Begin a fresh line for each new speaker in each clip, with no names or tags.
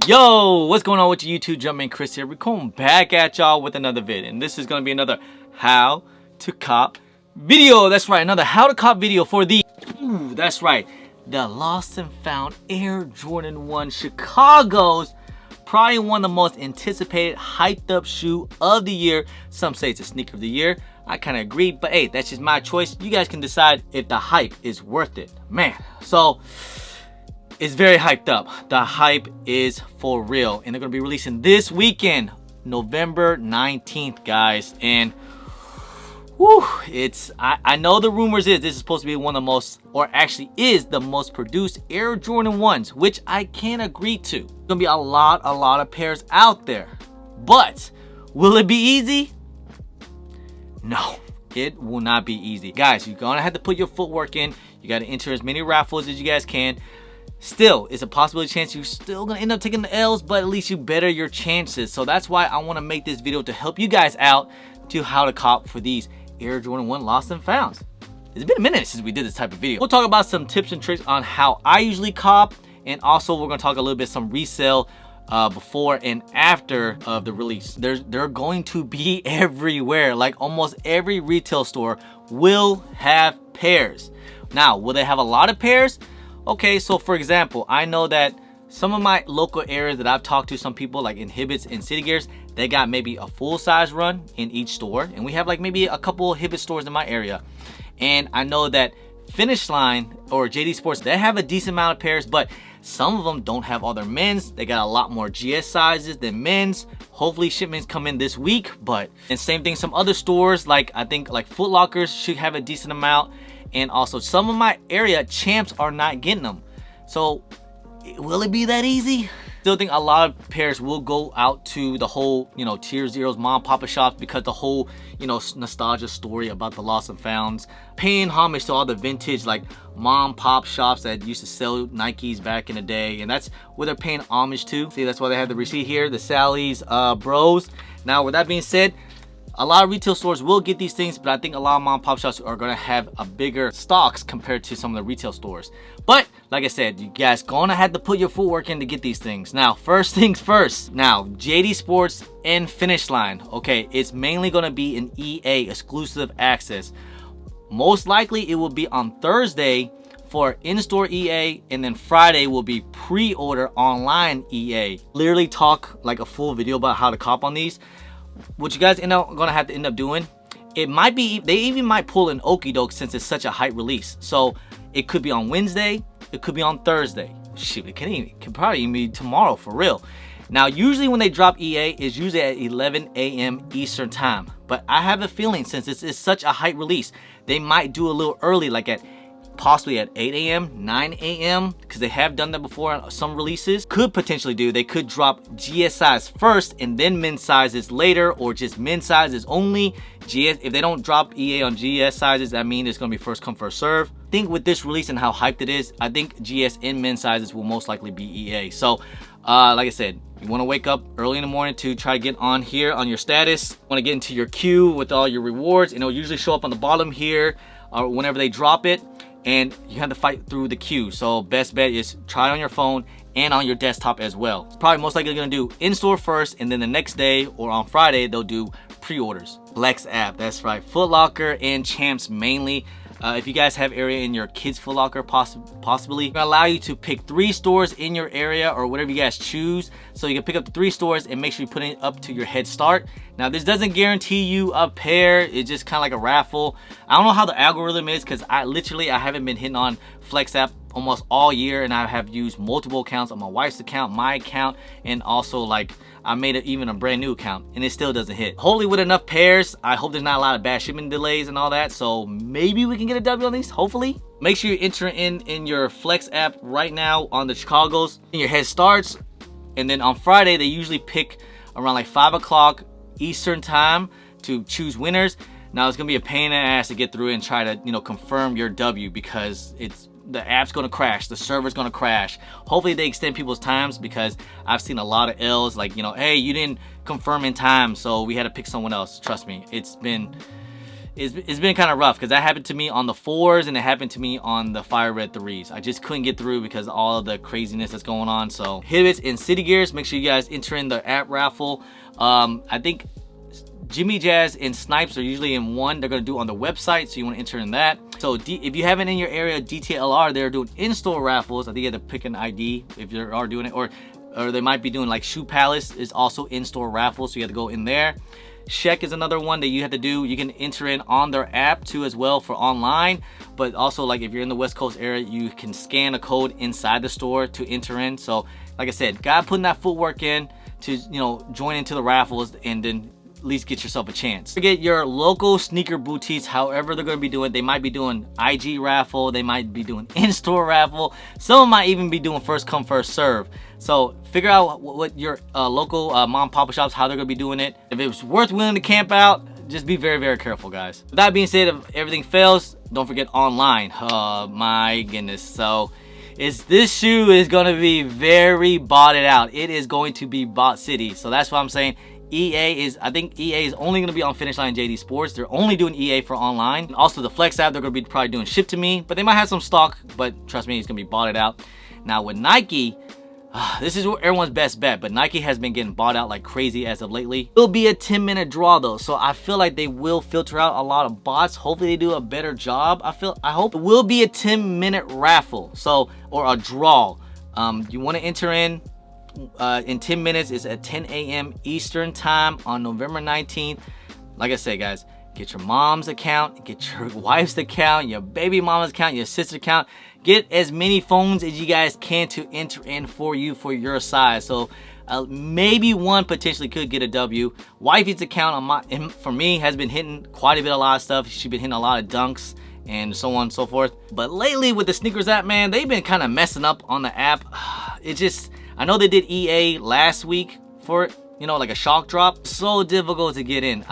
Yo, what's going on with you YouTube? Jumpman Chris here. We're coming back at y'all with another vid, and this is gonna be another how to cop video. That's right, another how to cop video for the that's right, the lost and found Air Jordan 1 Chicago's. Probably one of the most anticipated, hyped up shoe of the year. Some say it's a sneaker of the year. I kind of agree, but hey, that's just my choice. You guys can decide if the hype is worth it. Man, so it's very hyped up. The hype is for real, and they're gonna be releasing this weekend, November 19th, guys. And whew, I know the rumors is this is supposed to be one of the most, or actually is the most produced Air Jordan 1s, which I can agree to. There's gonna be a lot of pairs out there, but will it be easy? No, it will not be easy. Guys, you're gonna have to put your footwork in. You gotta enter as many raffles as you guys can. Still, it's a possibility chance you're still gonna end up taking the L's, but at least you better your chances. So that's why I wanna make this video to help you guys out to how to cop for these Air Jordan 1 lost and founds. It's been a minute since we did this type of video. We'll talk about some tips and tricks on how I usually cop, and also we're gonna talk a little bit some resale before and after of the release. They're going to be everywhere. Like almost every retail store will have pairs. Now, will they have a lot of pairs? Okay, so for example, I know that some of my local areas that I've talked to, some people like Inhibits and City Gears, they got maybe a full size run in each store, and we have like maybe a couple of Hibbit stores in my area. And I know that Finish Line or JD Sports, they have a decent amount of pairs, but some of them don't have all their men's. They got a lot more GS sizes than men's. Hopefully shipments come in this week, but and same thing, some other stores like I think like Foot Lockers should have a decent amount. And also some of my area Champs are not getting them. So will it be that easy? Still think a lot of pairs will go out to the whole, you know, tier zeros, mom papa shops, because the whole, you know, nostalgia story about the lost and founds, paying homage to all the vintage like mom pop shops that used to sell Nikes back in the day, and that's where they're paying homage to. See, that's why they have the receipt here, the Sally's bros. Now with that being said, a lot of retail stores will get these things, but I think a lot of mom and pop shops are gonna have a bigger stocks compared to some of the retail stores. But like I said, you guys gonna have to put your footwork in to get these things. Now, first things first. Now, JD Sports and Finish Line. Okay, it's mainly gonna be an EA exclusive access. Most likely it will be on Thursday for in-store EA, and then Friday will be pre-order online EA. Literally talk like a full video about how to cop on these. What you guys gonna have to end up doing, it might be, they even might pull an okie doke since it's such a hype release. So it could be on Wednesday, it could be on Thursday. Shoot, it can probably even be tomorrow for real. Now, usually when they drop EA, is usually at 11 a.m. Eastern time. But I have a feeling since this is such a hype release, they might do a little early, like at possibly at 8 a.m., 9 a.m., because they have done that before on some releases. Could potentially do, they could drop GS size first and then men's sizes later, or just men's sizes only. GS, if they don't drop EA on GS sizes, that means it's gonna be first come first serve. I think with this release and how hyped it is, I think GS and men's sizes will most likely be EA. So like I said, you want to wake up early in the morning to try to get on here on your status. Want to get into your queue with all your rewards, and it'll usually show up on the bottom here whenever they drop it. And you have to fight through the queue. So best bet is try it on your phone and on your desktop as well. It's probably most likely gonna do in-store first, and then the next day or on Friday they'll do pre-orders. Flex app, that's right. Foot Locker and Champs mainly. If you guys have area in your kids' Foot Locker, possibly, it's gonna allow you to pick 3 stores in your area or whatever you guys choose. So you can pick up the 3 stores and make sure you put it up to your head start. Now, this doesn't guarantee you a pair. It's just kind of like a raffle. I don't know how the algorithm is, because I haven't been hitting on Flex app almost all year, and I have used multiple accounts on my wife's account, my account, and also like I made it even a brand new account, and it still doesn't hit. Hopefully with enough pairs, I hope there's not a lot of bad shipment delays and all that, so maybe we can get a W on these, hopefully. Make sure you enter in your Flex app right now on the Chicago's, in your head starts, and then on Friday they usually pick around like 5 o'clock Eastern time to choose winners. Now it's gonna be a pain in the ass to get through and try to, you know, confirm your W, because the app's gonna crash, the server's gonna crash. Hopefully they extend people's times, because I've seen a lot of L's like, you know, hey, you didn't confirm in time, so we had to pick someone else. Trust me, it's been it's been kind of rough because that happened to me on the 4s and it happened to me on the fire red 3s. I just couldn't get through because of all of the craziness that's going on. So Hibbets and City Gears, make sure you guys enter in the app raffle. I think Jimmy Jazz and Snipes are usually in one. They're going to do it on the website, so you want to enter in that. So if you haven't in your area DTLR, they're doing in-store raffles. I think you have to pick an ID if you are doing it, or they might be doing like Shoe Palace is also in-store raffles, so you have to go in there. Sheck is another one that you have to do. You can enter in on their app too as well for online, but also like if you're in the West Coast area, you can scan a code inside the store to enter in. So like I said, gotta put that footwork in to, you know, join into the raffles and then at least get yourself a chance. Get your local sneaker boutiques, however they're going to be doing. They might be doing IG raffle, they might be doing in-store raffle, some might even be doing first come first serve. So figure out what your local mom pop shops, how they're going to be doing it. If it's worth willing to camp out, just be very, very careful, guys. With that being said, if everything fails, don't forget online. Oh my goodness. So this shoe is going to be very botted out. It is going to be bot city. So that's what I'm saying. I think EA is only going to be on Finish Line JD Sports. They're only doing EA for online. And also the Flex app, they're going to be probably doing Ship to Me, but they might have some stock, but trust me, it's going to be botted out. Now with Nike, this is everyone's best bet, but Nike has been getting bought out like crazy as of lately. It'll be a 10-minute draw though, so I feel like they will filter out a lot of bots. Hopefully they do a better job. I hope it will be a 10-minute raffle, so, or a draw. You want to enter in 10 minutes. It's at 10 a.m. Eastern time on November 19th. Like I said, guys, get your mom's account, get your wife's account, your baby mama's account, your sister's account. Get as many phones as you guys can to enter in for your size. So maybe one potentially could get a W. Wifey's account for me has been hitting quite a bit, a lot of stuff. She's been hitting a lot of dunks and so on and so forth. But lately with the sneakers app, man, they've been kind of messing up on the app. It just, I know they did EA last week for it, you know, like a shock drop. So difficult to get in.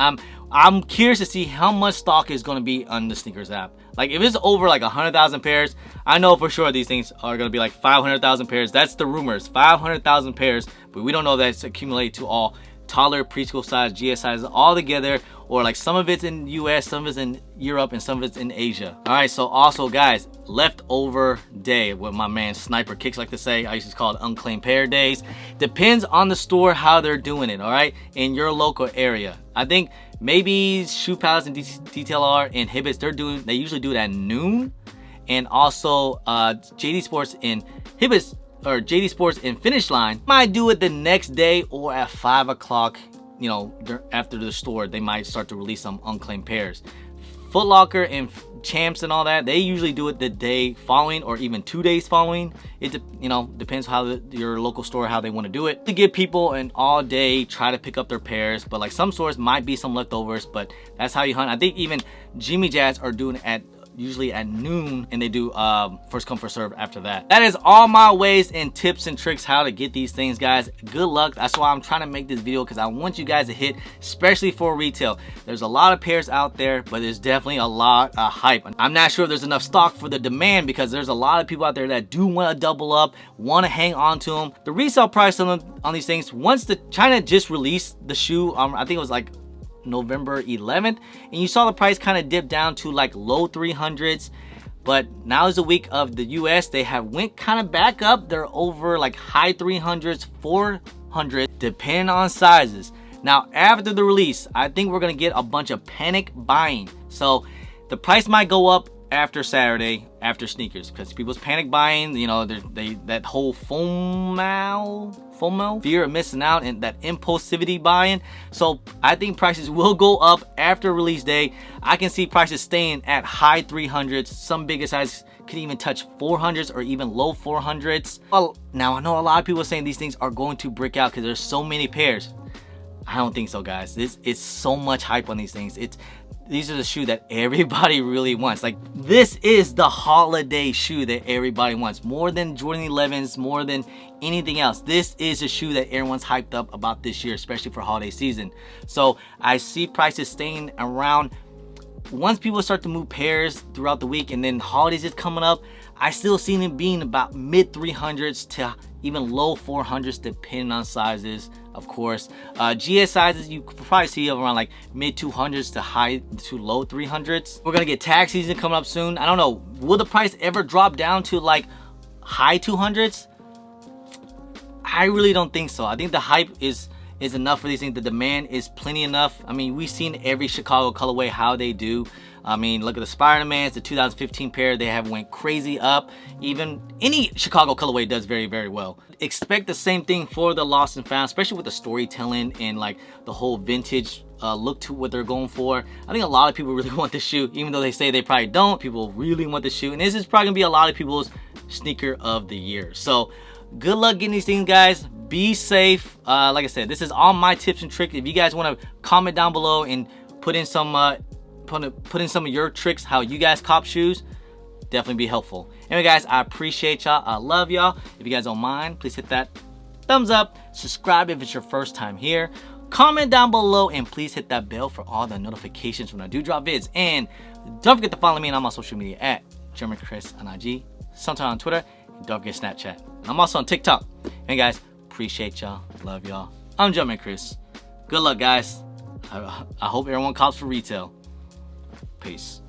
I'm curious to see how much stock is going to be on the sneakers app. Like if it's over like 100,000 pairs, I know for sure these things are going to be like 500,000 pairs. That's the rumors, 500,000 pairs, but we don't know that it's accumulated to all toddler, preschool size, GS sizes all together, or like some of it's in US, some of it's in Europe, and some of it's in Asia. All right, so also guys, leftover day, what my man Sniper Kicks like to say, I used to call it unclaimed pair days. Depends on the store how they're doing it, all right, in your local area. I think maybe Shoe Palace and DTLR and Hibbets, they usually do it at noon, and also JD Sports and Hibbets, or JD Sports and Finish Line might do it the next day or at 5 o'clock, you know, after the store. They might start to release some unclaimed pairs. Foot Locker and Champs and all that, they usually do it the day following or even 2 days following. It, you know, depends how your local store, how they want to do it. To give people an all day try to pick up their pairs, but like some stores might be some leftovers, but that's how you hunt. I think even Jimmy Jazz are doing it usually at noon, and they do first come first serve after that. That is all my ways and tips and tricks how to get these things, guys. Good luck. That's why I'm trying to make this video, because I want you guys to hit, especially for retail. There's a lot of pairs out there, but there's definitely a lot of hype. I'm not sure if there's enough stock for the demand, because there's a lot of people out there that do want to double up, want to hang on to them. The resale price on these things, once China just released the shoe, I think it was like November 11th, and you saw the price kind of dip down to like low 300s, but now is the week of the US. They have went kind of back up. They're over like high 300s, 400, depending on sizes. Now after the release, I think we're gonna get a bunch of panic buying, so the price might go up after Saturday, after sneakers, because people's panic buying, you know, that whole FOMO, fear of missing out, and that impulsivity buying. So I think prices will go up after release day. I can see prices staying at high 300s. Some bigger size could even touch 400s or even low 400s. Well, now I know a lot of people are saying these things are going to break out because there's so many pairs. I don't think so, guys. This is so much hype on these things. These are the shoe that everybody really wants. Like, this is the holiday shoe that everybody wants. More than Jordan 11s, more than anything else. This is a shoe that everyone's hyped up about this year, especially for holiday season. So I see prices staying around. Once people start to move pairs throughout the week and then holidays is coming up, I still seen it being about mid 300s to even low 400s depending on sizes, of course. GS sizes you could probably see around like mid 200s to high to low 300s. We're gonna get tax season coming up soon. I don't know, will the price ever drop down to like high 200s? I really don't think so. I think the hype is enough for these things. The demand is plenty enough. I mean, we've seen every Chicago colorway how they do. I mean, look at the Spider-Mans, the 2015 pair, they have went crazy up. Even any Chicago colorway does very, very well. Expect the same thing for the Lost and Found, especially with the storytelling and like the whole vintage look to what they're going for. I think a lot of people really want this shoe, even though they say they probably don't. People really want this shoe, and this is probably gonna be a lot of people's sneaker of the year. So good luck getting these things, guys. Be safe. Like I said, this is all my tips and tricks. If you guys want to comment down below and put in some of your tricks, how you guys cop shoes, definitely be helpful. Anyway, guys, I appreciate y'all. I love y'all. If you guys don't mind, please hit that thumbs up. Subscribe if it's your first time here. Comment down below and please hit that bell for all the notifications when I do drop vids. And don't forget to follow me on all my social media at German Chris on IG, sometime on Twitter, and don't forget Snapchat. And I'm also on TikTok. And guys, appreciate y'all. Love y'all. I'm German Chris. Good luck, guys. I hope everyone cops for retail. Peace.